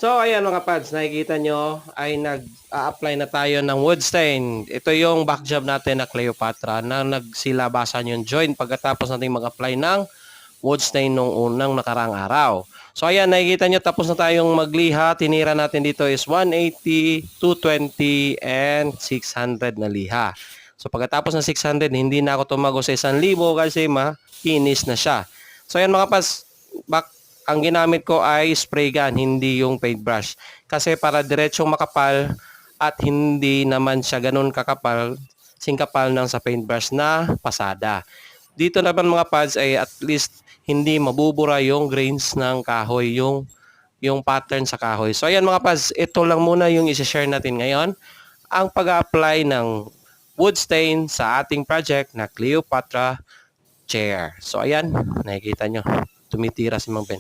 So, ayan mga pads, nakikita nyo ay nag-a-apply na tayo ng wood stain. Ito yung back job natin na Cleopatra na nagsilabasan yung joint pagkatapos natin mag-apply ng wood stain nung unang nakarang araw. So, ayan, nakikita nyo tapos na tayong magliha. Tinira natin dito is 180, 220, and 600 na liha. So, pagkatapos ng 600, hindi na ako tumago sa 1,000 kasi ma-finish na siya. So, ayan mga pads, ang ginamit ko ay spray gun, hindi yung paintbrush. Kasi para diretsong makapal at hindi naman siya ganun kakapal, singkapal ng sa paintbrush na pasada. Dito naman mga pads ay at least hindi mabubura yung grains ng kahoy, yung pattern sa kahoy. So ayan mga pads, ito lang muna yung i-share natin ngayon. Ang pag-apply ng wood stain sa ating project na Cleopatra chair. So ayan, nakikita nyo, tumitira si Mang Ben.